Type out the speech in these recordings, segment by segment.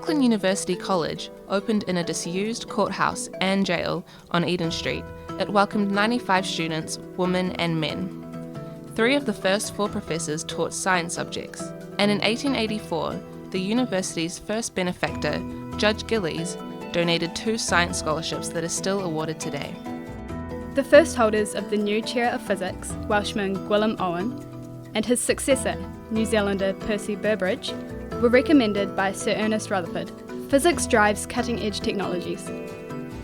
Auckland University College opened in a disused courthouse and jail on Eden Street. It welcomed 95 students, women and men. 3 of the first 4 professors taught science subjects, and in 1884, the university's first benefactor, Judge Gillies, donated 2 science scholarships that are still awarded today. The first holders of the new Chair of Physics, Welshman Gwilym Owen, and his successor, New Zealander Percy Burbridge, were recommended by Sir Ernest Rutherford. Physics drives cutting-edge technologies.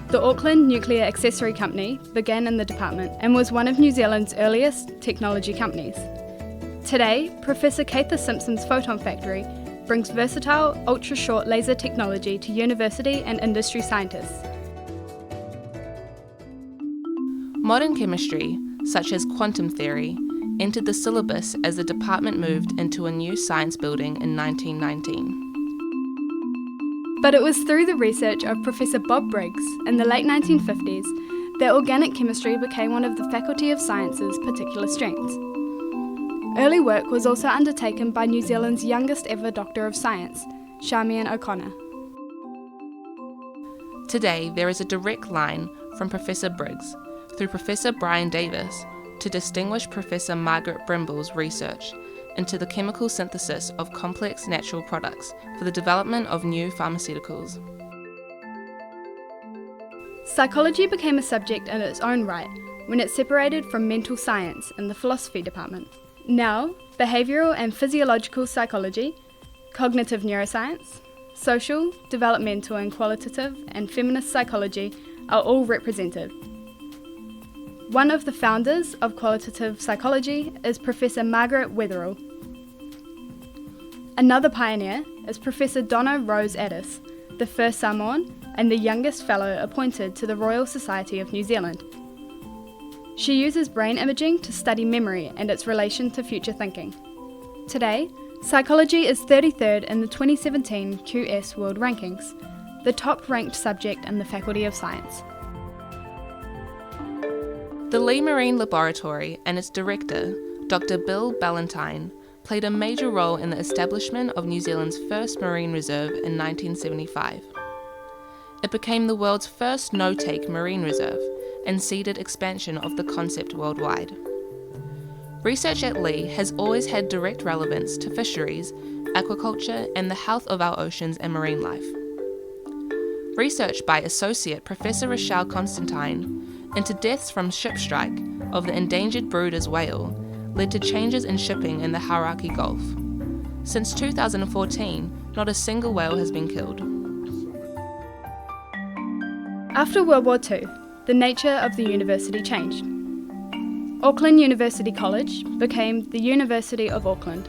The Auckland Nuclear Accessory Company began in the department and was one of New Zealand's earliest technology companies. Today, Professor Cather Simpson's Photon Factory brings versatile, ultra-short laser technology to university and industry scientists. Modern chemistry, such as quantum theory, entered the syllabus as the department moved into a new science building in 1919. But it was through the research of Professor Bob Briggs in the late 1950s that organic chemistry became one of the Faculty of Science's particular strengths. Early work was also undertaken by New Zealand's youngest ever Doctor of Science, Charmian O'Connor. Today, there is a direct line from Professor Briggs through Professor Brian Davis to distinguished Professor Margaret Brimble's research into the chemical synthesis of complex natural products for the development of new pharmaceuticals. Psychology became a subject in its own right when it separated from mental science in the philosophy department. Now, behavioural and physiological psychology, cognitive neuroscience, social, developmental and qualitative and feminist psychology are all represented. One of the founders of qualitative psychology is Professor Margaret Wetherill. Another pioneer is Professor Donna Rose Addis, the first Samoan and the youngest fellow appointed to the Royal Society of New Zealand. She uses brain imaging to study memory and its relation to future thinking. Today, psychology is 33rd in the 2017 QS World Rankings, the top-ranked subject in the Faculty of Science. The Lee Marine Laboratory and its director, Dr. Bill Ballantyne, played a major role in the establishment of New Zealand's first marine reserve in 1975. It became the world's first no-take marine reserve and seeded expansion of the concept worldwide. Research at Lee has always had direct relevance to fisheries, aquaculture, and the health of our oceans and marine life. Research by Associate Professor Rochelle Constantine into deaths from ship strike of the endangered Brooders whale led to changes in shipping in the Hauraki Gulf. Since 2014, not a single whale has been killed. After World War II, the nature of the university changed. Auckland University College became the University of Auckland.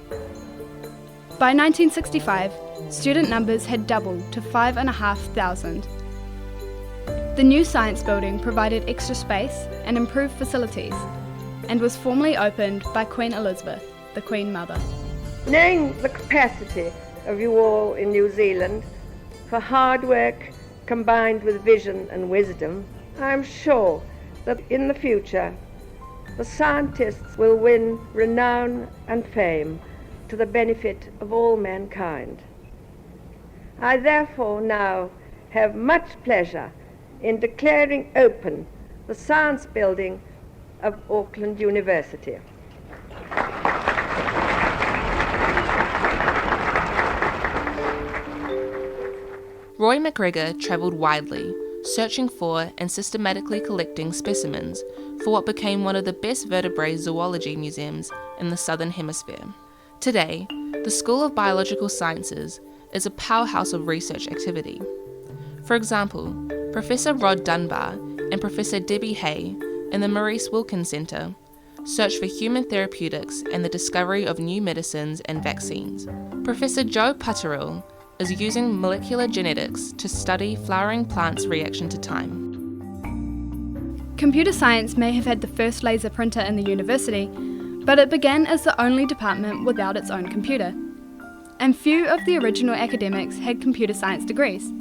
By 1965, student numbers had doubled to 5,500. The new science building provided extra space and improved facilities, and was formally opened by Queen Elizabeth, the Queen Mother. Knowing the capacity of you all in New Zealand for hard work combined with vision and wisdom, I am sure that in the future the scientists will win renown and fame to the benefit of all mankind. I therefore now have much pleasure in declaring open the science building of Auckland University. Roy McGregor travelled widely, searching for and systematically collecting specimens for what became one of the best vertebrate zoology museums in the Southern Hemisphere. Today, the School of Biological Sciences is a powerhouse of research activity. For example, Professor Rod Dunbar and Professor Debbie Hay in the Maurice Wilkins Centre search for human therapeutics and the discovery of new medicines and vaccines. Professor Joe Putterill is using molecular genetics to study flowering plants' reaction to time. Computer science may have had the first laser printer in the university, but it began as the only department without its own computer. And few of the original academics had computer science degrees.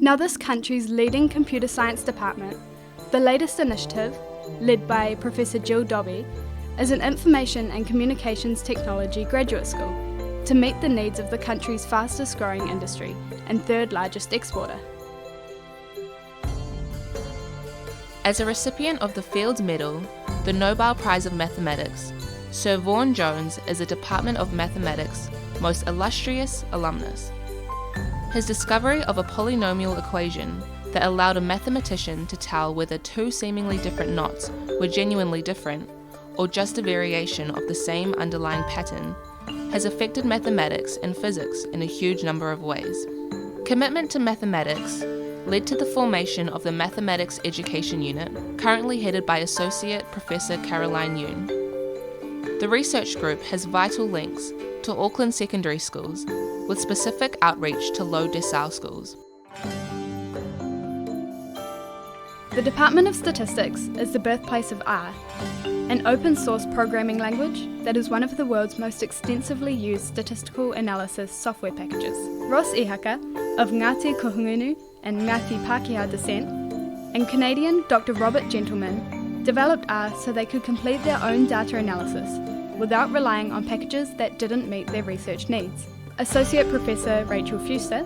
Now this country's leading computer science department, the latest initiative, led by Professor Jill Dobby, is an information and communications technology graduate school. to meet the needs of the country's fastest growing industry and third largest exporter. As a recipient of the Fields Medal, the Nobel Prize of Mathematics, Sir Vaughan Jones is a Department of Mathematics' most illustrious alumnus. His discovery of a polynomial equation that allowed a mathematician to tell whether two seemingly different knots were genuinely different, or just a variation of the same underlying pattern, has affected mathematics and physics in a huge number of ways. Commitment to mathematics led to the formation of the Mathematics Education Unit, currently headed by Associate Professor Caroline Yoon. The research group has vital links to Auckland secondary schools, with specific outreach to low decile schools. The Department of Statistics is the birthplace of R, an open source programming language that is one of the world's most extensively used statistical analysis software packages. Ross Ihaka of Ngāti Kohungunu and Ngāti Pākehā descent, and Canadian Dr. Robert Gentleman developed R so they could complete their own data analysis without relying on packages that didn't meet their research needs. Associate Professor Rachel Fuster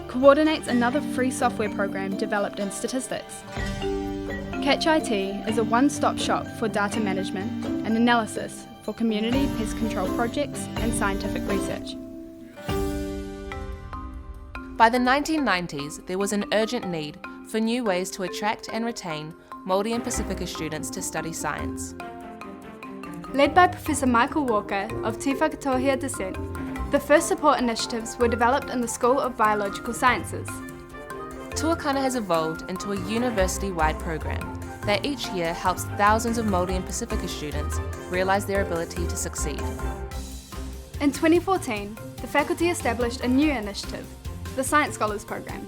coordinates another free software program developed in statistics. Catch IT is a one-stop shop for data management and analysis for community pest control projects and scientific research. By the 1990s, there was an urgent need for new ways to attract and retain Māori and Pacifica students to study science. Led by Professor Michael Walker of Te Whakatohea descent, the first support initiatives were developed in the School of Biological Sciences. Tuakana has evolved into a university-wide program that each year helps thousands of Māori and Pacifica students realise their ability to succeed. In 2014, the faculty established a new initiative, the Science Scholars Program.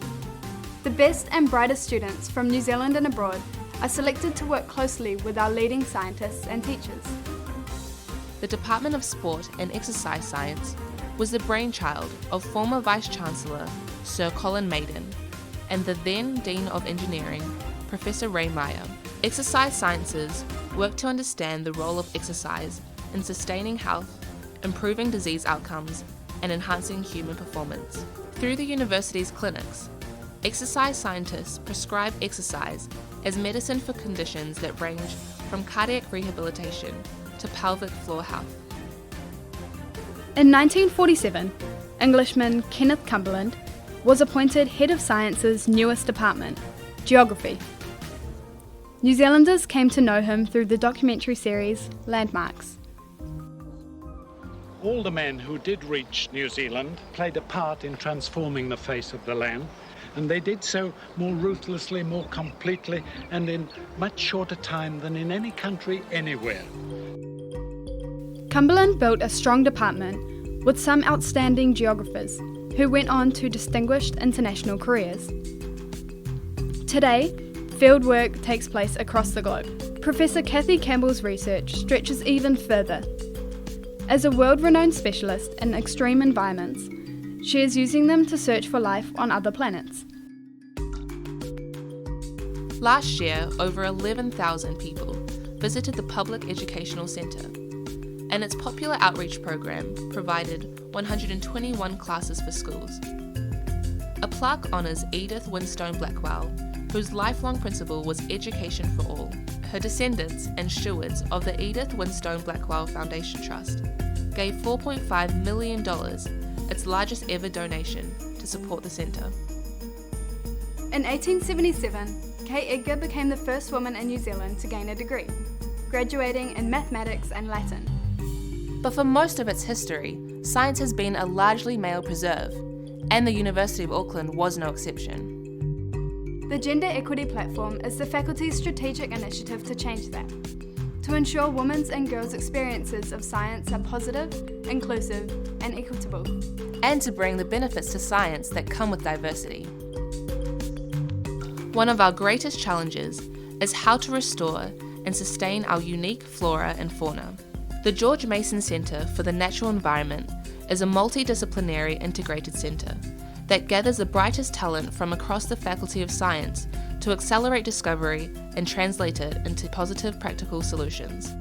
The best and brightest students from New Zealand and abroad are selected to work closely with our leading scientists and teachers. The Department of Sport and Exercise Science was the brainchild of former Vice-Chancellor Sir Colin Maiden and the then Dean of Engineering, Professor Ray Meyer. Exercise sciences work to understand the role of exercise in sustaining health, improving disease outcomes, and enhancing human performance. Through the university's clinics, exercise scientists prescribe exercise as medicine for conditions that range from cardiac rehabilitation to pelvic floor health. In 1947, Englishman Kenneth Cumberland was appointed head of science's newest department, Geography. New Zealanders came to know him through the documentary series Landmarks. All the men who did reach New Zealand played a part in transforming the face of the land, and they did so more ruthlessly, more completely, and in much shorter time than in any country anywhere. Cumberland built a strong department with some outstanding geographers who went on to distinguished international careers. Today, field work takes place across the globe. Professor Kathy Campbell's research stretches even further. As a world-renowned specialist in extreme environments, she is using them to search for life on other planets. Last year, over 11,000 people visited the Public Educational Centre, and its popular outreach program provided 121 classes for schools. A plaque honours Edith Winstone Blackwell, whose lifelong principle was education for all. Her descendants and stewards of the Edith Winstone Blackwell Foundation Trust gave $4.5 million, its largest ever donation, to support the centre. In 1877, Kate Edgar became the first woman in New Zealand to gain a degree, graduating in mathematics and Latin. But for most of its history, science has been a largely male preserve, and the University of Auckland was no exception. The Gender Equity Platform is the faculty's strategic initiative to change that, to ensure women's and girls' experiences of science are positive, inclusive, and equitable. And to bring the benefits to science that come with diversity. One of our greatest challenges is how to restore and sustain our unique flora and fauna. The George Mason Centre for the Natural Environment is a multidisciplinary integrated centre that gathers the brightest talent from across the Faculty of Science to accelerate discovery and translate it into positive practical solutions.